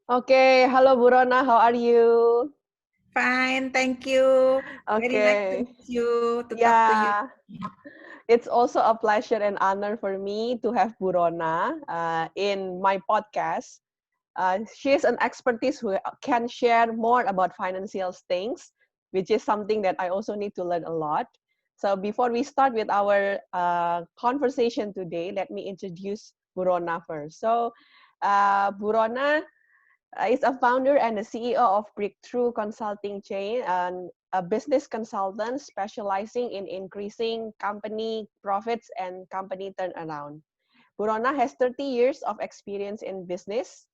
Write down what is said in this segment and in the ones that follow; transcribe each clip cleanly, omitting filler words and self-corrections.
Okay, hello Burona, how are you? Fine, thank you. Very nice to Okay, meet you, to talk to you. yeah, it's also a pleasure and honor for me to have Burona in my podcast. She is an expertise who can share more about financial things, which is something that I also need to learn a lot. So before we start with our conversation today, let me introduce Burona first. So Burona is a founder and the CEO of Breakthrough Consulting chain and a business consultant specializing in increasing company profits and company turnaround. Burona has 30 years of experience in business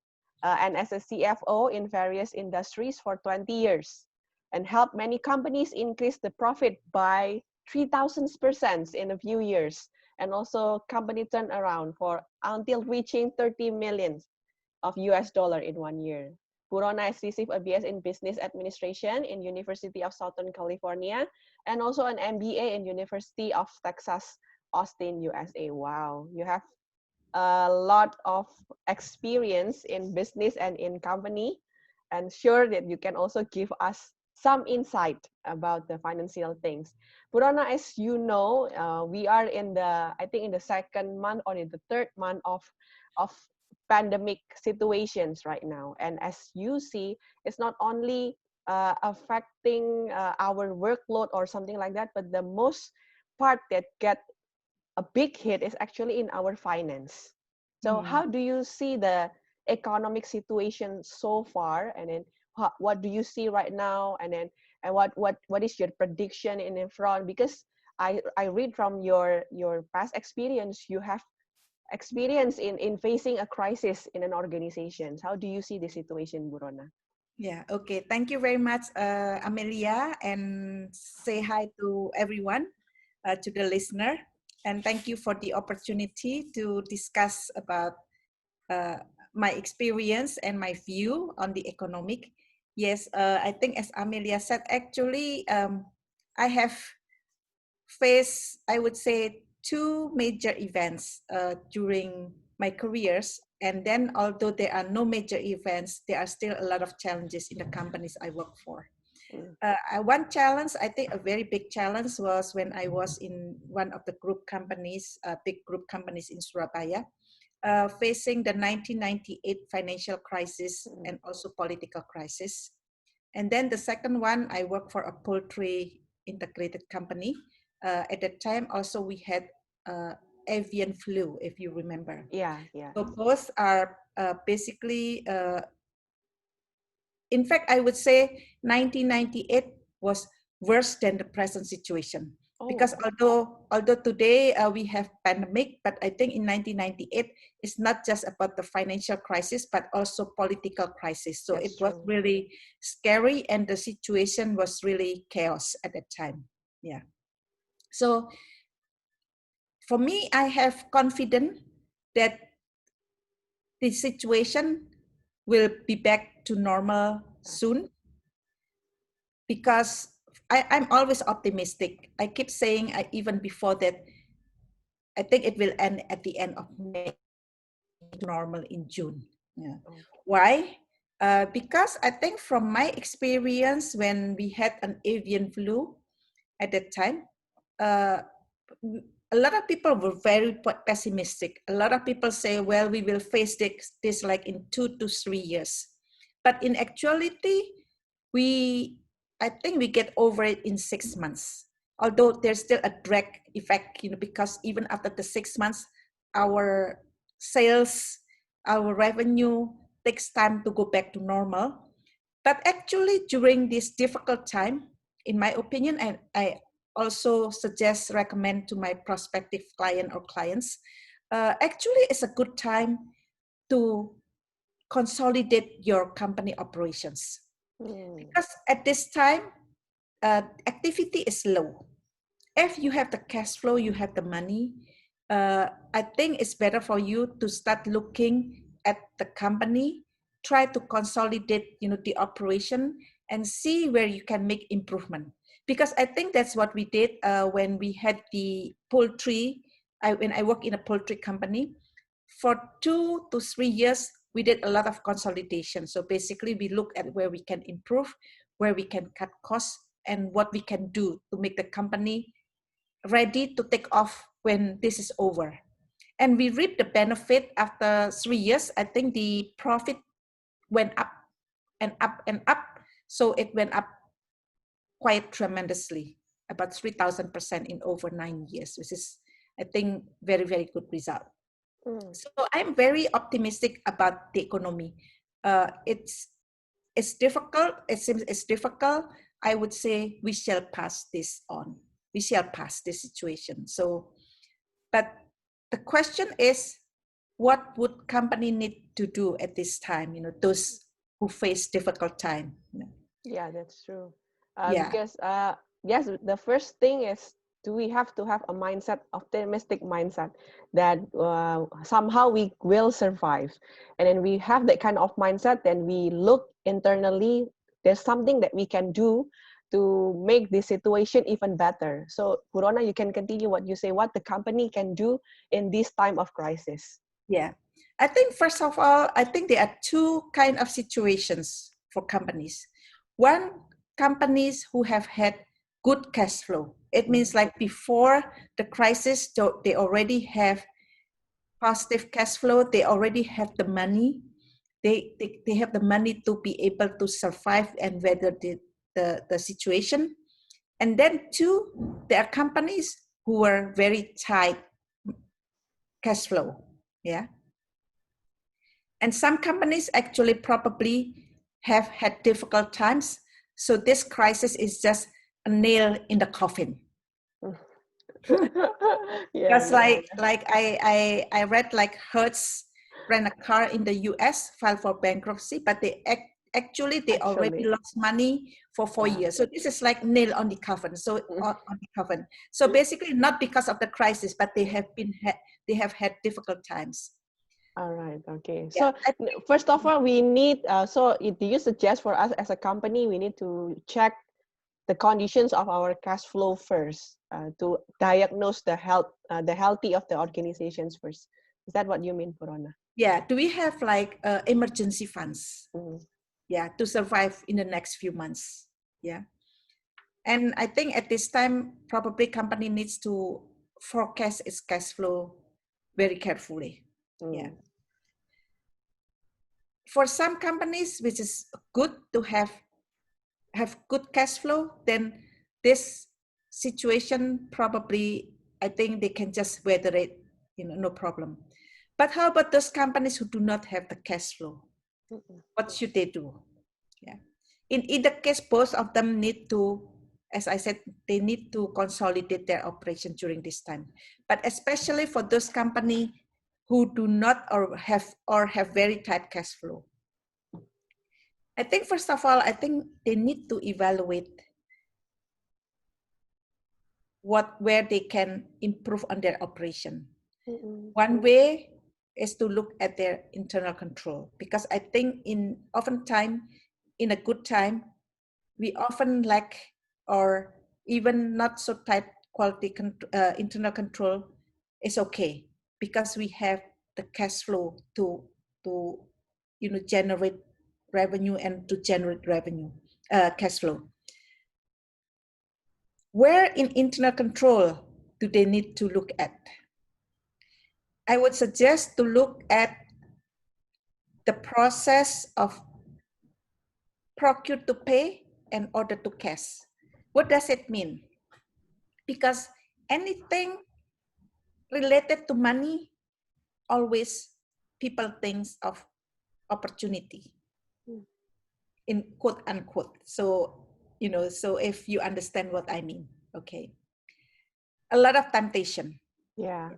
and as a CFO in various industries for 20 years and helped many companies increase the profit by 3,000% in a few years and also company turnaround for until reaching 30 million of US dollar in 1 year. Purona has received a BS in Business Administration in University of Southern California and also an MBA in University of Texas, Austin, USA. Wow, you have a lot of experience in business and in company, and sure that you can also give us some insight about the financial things. Purana, as you know, we are in the, I think in the second month or in the third month of pandemic situations right now. And as you see, it's not only affecting our workload or something like that, but the most part that get a big hit is actually in our finance. So Hmm. how do you see the economic situation so far, and then what do you see right now, and then and what is your prediction in the front? Because I read from your past experience, you have experience in facing a crisis in an organization. How do you see the situation, Burona? Yeah, okay. Thank you very much, Amelia, and say hi to everyone, to the listener. And thank you for the opportunity to discuss about uh, my experience and my view on the economic. Yes, I think as Amelia said, actually, I have faced, I would say, two major events during my careers. And then, although there are no major events, there are still a lot of challenges in the companies I work for. Mm. One challenge, I think a very big challenge, was when I was in one of the group companies, big group companies in Surabaya, facing the 1998 financial crisis Mm. and also political crisis. And then the second one, I work for a poultry integrated company. At that time, also we had avian flu, if you remember. Yeah, yeah. So both are basically, in fact, I would say 1998 was worse than the present situation. Because Oh, although today we have pandemic, but I think in 1998 it's not just about the financial crisis, but also political crisis. So it that's was true. really scary, and the situation was really chaos at that time. Yeah. So for me, I have confidence that the situation will be back to normal soon, because I'm always optimistic. I keep saying, even before that, I think it will end at the end of May to normal in June. Yeah. Okay. Why? Because I think from my experience, when we had an avian flu at that time, uh, a lot of people were very pessimistic. A lot of people say, well, we will face this like in 2 to 3 years. But in actuality, we I think we get over it in 6 months. Although there's still a drag effect, because even after the 6 months, our sales, our revenue takes time to go back to normal. But actually, during this difficult time, in my opinion, and I also recommend to my prospective client or clients, actually it's a good time to consolidate your company operations, Mm. because at this time, activity is low. If you have the cash flow, you have the money, I think it's better for you to start looking at the company, try to consolidate, the operation, and see where you can make improvement. Because I think that's what we did when we had the poultry. When I work in a poultry company, for 2 to 3 years, we did a lot of consolidation. So basically we look at where we can improve, where we can cut costs, and what we can do to make the company ready to take off when this is over. And we reap the benefit after 3 years. I think the profit went up and up and up. So it went up quite tremendously, about 3,000% in over 9 years, which is, I think, very, very good result. So I'm very optimistic about the economy. It's difficult. It seems it's difficult. I would say we shall pass this on. We shall pass this situation. So, but the question is, what would company need to do at this time? Those who face difficult time. Yeah, that's true. Yeah. Because yes, the first thing is, do we have to have a mindset, optimistic mindset, that somehow we will survive, and then we have that kind of mindset. Then we look internally. There's something that we can do to make this situation even better. So, Purona, you can continue what you say. What the company can do in this time of crisis. Yeah, I think first of all, I think there are two kind of situations for companies. One, companies who have had good cash flow. It means like before the crisis, they already have positive cash flow. They already have the money. They have the money to be able to survive and weather the situation. And then two, there are companies who are very tight cash flow. Yeah. And some companies actually probably have had difficult times. So this crisis is just a nail in the coffin. Because I read like Hertz ran a car in the US, filed for bankruptcy, but they already lost money for 4 years. So this is like nail on the coffin. So on the coffin. So basically not because of the crisis, but they have had difficult times. All right. Okay. So first of all, we need. Do you suggest for us as a company, we need to check the conditions of our cash flow first to diagnose the healthy of the organizations first? Is that what you mean, Purona? Yeah. Do we have like emergency funds? Yeah, to survive in the next few months. Yeah. And I think at this time, probably company needs to forecast its cash flow very carefully. Yeah. For some companies, which is good to have good cash flow, then this situation probably, I think they can just weather it, no problem. But how about those companies who do not have the cash flow? What should they do? Yeah. In either case, both of them need to, as I said, they need to consolidate their operation during this time. But especially for those companies who do not or have very tight cash flow. I think first of all, I think they need to evaluate where they can improve on their operation. One way is to look at their internal control, because I think oftentimes in a good time, we often lack or even not so tight quality internal control is okay, because we have the cash flow to generate revenue and to generate cash flow. Where in internal control do they need to look at? I would suggest to look at the process of procure to pay and order to cash. What does it mean? Because anything related to money, always people think of opportunity, in quote unquote. So, so if you understand what I mean, okay. A lot of temptation. Yeah.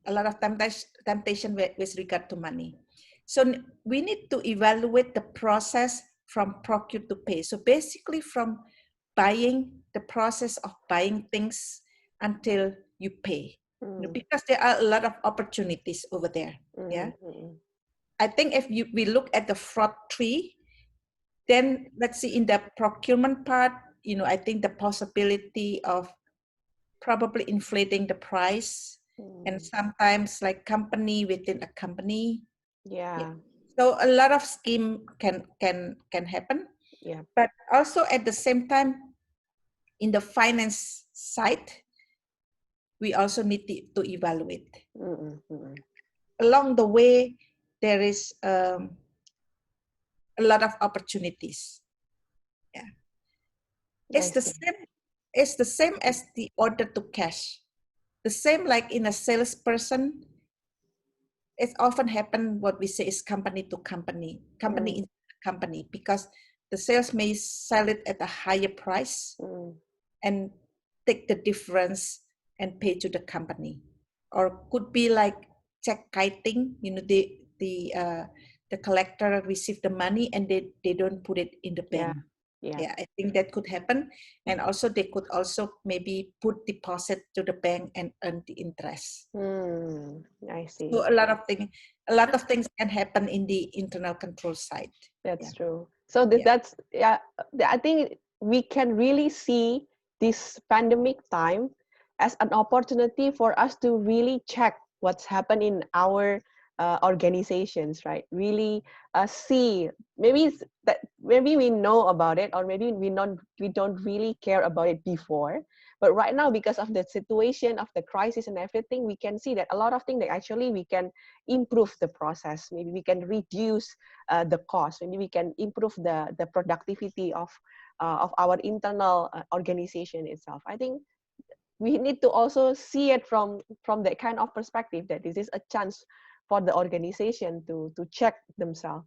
A lot of temptation with regard to money. So we need to evaluate the process from procure to pay. So basically from the process of buying things until you pay. Because there are a lot of opportunities over there. Yeah. I think if we look at the fraud tree, then let's see in the procurement part, I think the possibility of probably inflating the price, and sometimes like company within a company. Yeah. So a lot of scheme can happen, Yeah. but also at the same time, in the finance side, we also need to evaluate. Mm-mm, mm-mm. Along the way, there is a lot of opportunities. Yeah, I it's the see. same. It's the same as the order to cash. The same like in a salesperson, it often happen what we say is company to company, company Mm, in company, because the sales may sell it at a higher price mm. and take the difference and pay to the company, or could be like check kiting. The collector receive the money and they don't put it in the Yeah. bank. Yeah. Yeah, I think that could happen. And also they could also maybe put deposit to the bank and earn the interest. I see. So a lot of things can happen in the internal control side. That's Yeah. true. So Yeah. that's yeah. I think we can really see this pandemic time as an opportunity for us to really check what's happened in our organizations, right? Really see that maybe we know about it, or maybe we don't really care about it before. But right now, because of the situation of the crisis and everything, we can see that a lot of things that actually we can improve the process. Maybe we can reduce the cost. Maybe we can improve the productivity of our internal organization itself. I think we need to also see it from that kind of perspective, that this is a chance for the organization to check themselves.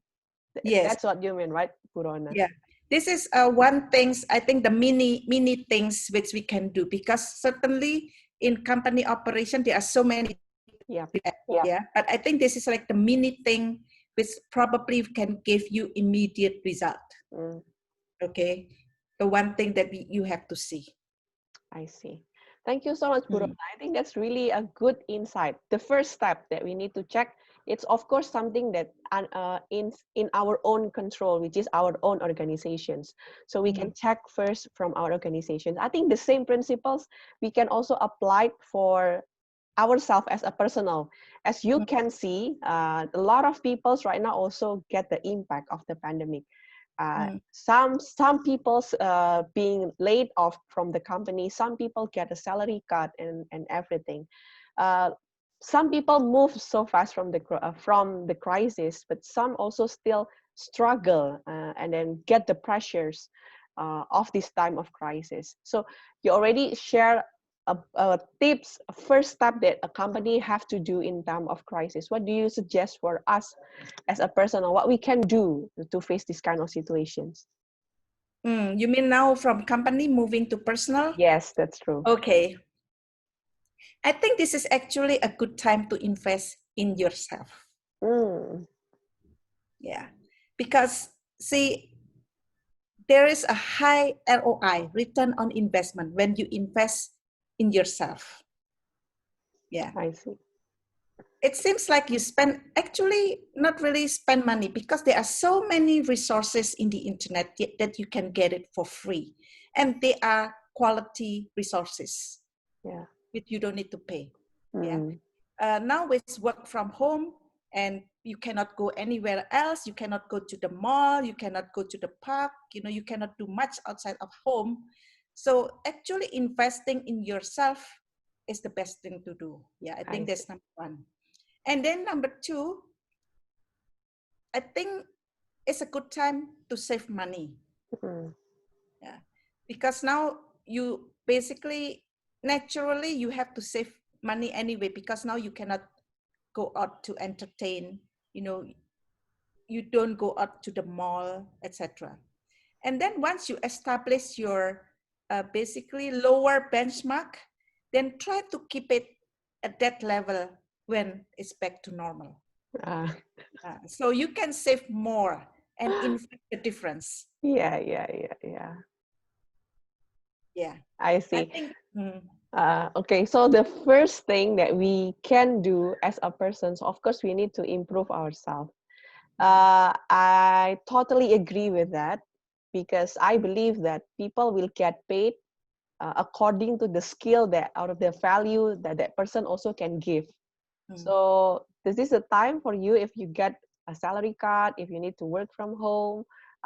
Yes. That's what you mean, right, Purona? Yeah. This is one things, I think, the mini things which we can do, because certainly in company operation there are so many. Yeah. Yeah. But I think this is like the mini thing which probably can give you immediate result. Mm, Okay. The one thing that you have to see. I see. Thank you so much, Purona. Mm. I think that's really a good insight. The first step that we need to check, it's of course something that in our own control, which is our own organizations. So we can check first from our organizations. I think the same principles we can also apply for ourselves as a personal. As you can see, a lot of people right now also get the impact of the pandemic. Some people being laid off from the company. Some people get a salary cut and everything. Uh, some people move so fast from the crisis, but some also still struggle and then get the pressures of this time of crisis. So you already share tips, a first step that a company have to do in time of crisis. What do you suggest for us as a person, or what we can do to face this kind of situations? You mean now from company moving to personal? Yes, that's true. Okay. I think this is actually a good time to invest in yourself. Mm, Yeah. Because see, there is a high ROI, return on investment, when you invest in yourself. Yeah. I see. It seems like you spend, actually not really spend money, because there are so many resources in the internet that you can get it for free. And they are quality resources Yeah. which you don't need to pay. Yeah. Mm, Now with work from home and you cannot go anywhere else, you cannot go to the mall, you cannot go to the park, you cannot do much outside of home. So actually investing in yourself is the best thing to do. Yeah, I I think see. that's number one. And then number two, I think it's a good time to save money. Mm, Yeah, because now you basically, naturally, you have to save money anyway, because now you cannot go out to entertain, you don't go out to the mall, etc. And then once you establish your basically lower benchmark, then try to keep it at that level when it's back to normal. uh, So you can save more and invest the difference. yeah, yeah, yeah, yeah. Yeah, I I see. think. Okay, so the first thing that we can do as a person, so of course, we need to improve ourselves. I totally agree with that, because I believe that people will get paid according to the skill that out of the value that that person also can give. Mm. So this is a time for you, if you get a salary cut, if you need to work from home,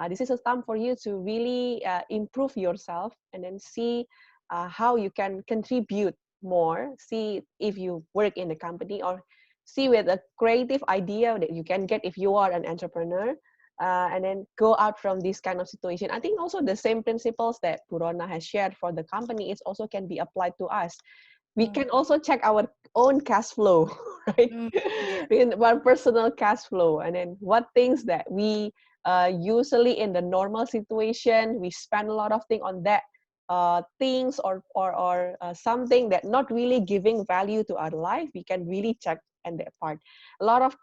this is a time for you to really improve yourself and then see how you can contribute more, see if you work in the company, or see with a creative idea that you can get if you are an entrepreneur, and then go out from this kind of situation. I think also the same principles that Bu Rona has shared for the company, it also can be applied to us. We can also check our own cash flow, right? Yeah. In our personal cash flow, and then what things that we usually in the normal situation we spend a lot of things on that things, or something that not really giving value to our life. We can really check and that part. A lot of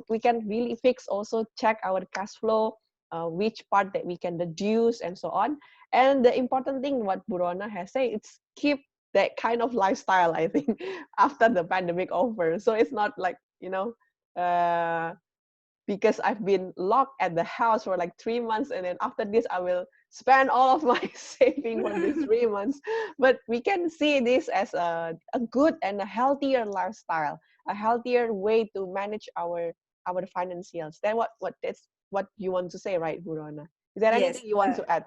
we can really fix, also check our cash flow, which part that we can reduce and so on. And the important thing what Bu Rona has said, it's keep that kind of lifestyle, I think, after the pandemic over. So it's not like, uh, because I've been locked at the house for like 3 months, and then after this I will spend all of my saving for these 3 months. But we can see this as a good and a healthier lifestyle, a healthier way to manage our financials. Then that's what you want to say, right, Bu Rona? Is there Yes. anything you want to add?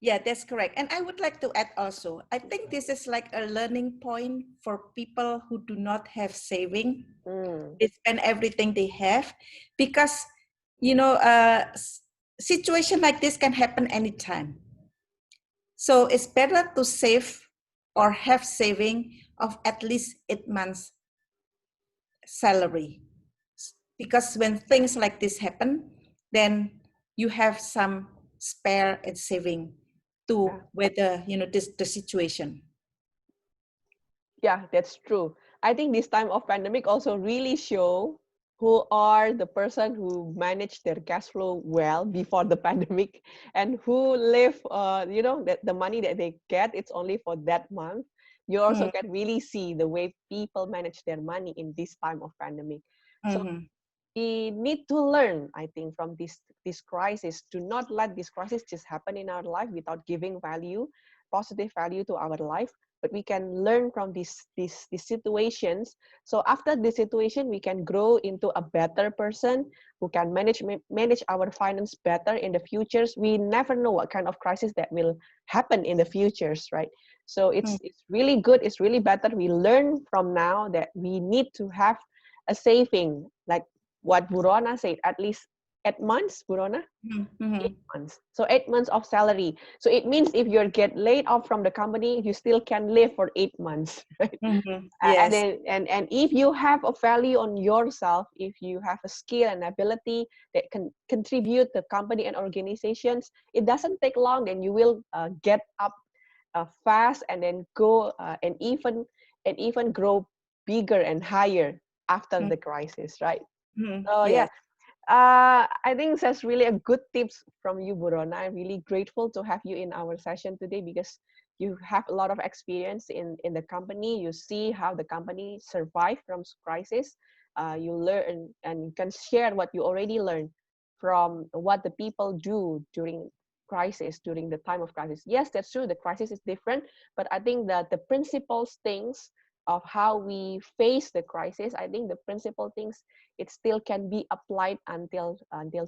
Yeah, that's correct. And I would like to add also, I think this is like a learning point for people who do not have saving. Mm, They spend everything they have because, situation like this can happen anytime. So it's better to save or have saving of at least 8 months salary, because when things like this happen, then you have some spare and saving to yeah. weather the situation. Yeah, that's true. I think this time of pandemic also really show who are the person who managed their cash flow well before the pandemic, and who live, that the money that they get, it's only for that month. You also can really see the way people manage their money in this time of pandemic. So Mm-hmm. we need to learn, I think, from this crisis. Do not let this crisis just happen in our life without giving value, positive value to our life. But we can learn from these situations. So after this situation, we can grow into a better person who can manage our finance better in the futures. We never know what kind of crisis that will happen in the futures, right? So it's really good. It's really better. We learn from now that we need to have a saving, like what Bu Rona said, at least 8 months, Bu Rona? Mm-hmm. 8 months. So 8 months of salary. So it means if you get laid off from the company, you still can live for 8 months, right? Mm-hmm. And Yes. then and if you have a value on yourself, if you have a skill and ability that can contribute to company and organizations, it doesn't take long. Then you will get up fast, and then go and even grow bigger and higher after the crisis, right? Mm-hmm. So yeah, Yes. I think that's really a good tips from you, Bu Rona. I'm really grateful to have you in our session today, because you have a lot of experience in the company. You see how the company survived from crisis. You learn and you can share what you already learned from what the people do during crisis, during the time of crisis. Yes, that's true. The crisis is different, but I think that the principles things of how we face the crisis, I think the principal things, it still can be applied until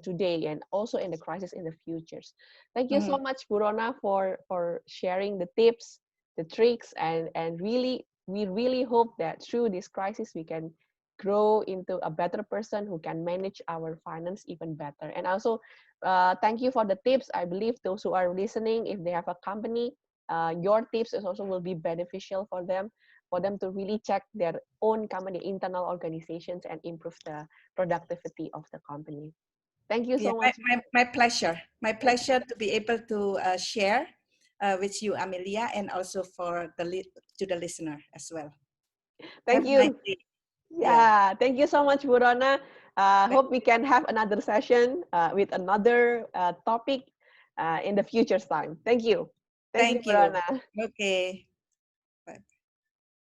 today, and also in the crisis in the futures. Thank you so Mm-hmm. much, Bu Rona, for sharing the tips, the tricks, and really we really hope that through this crisis we can grow into a better person who can manage our finance even better. And also thank you for the tips. I believe those who are listening, if they have a company, your tips is also will be beneficial for them to really check their own company, internal organizations, and improve the productivity of the company. Thank you Yeah, so my, much. my, my pleasure. My pleasure to be able to share with you, Amelia, and also for to the listener as well. Thank Have a nice you. day. Yeah. Yeah, thank you so much, Bu Rona. Hope we can have another session with another topic in the future time. Thank you. Thank you, Thank Bu you. Rona. Okay.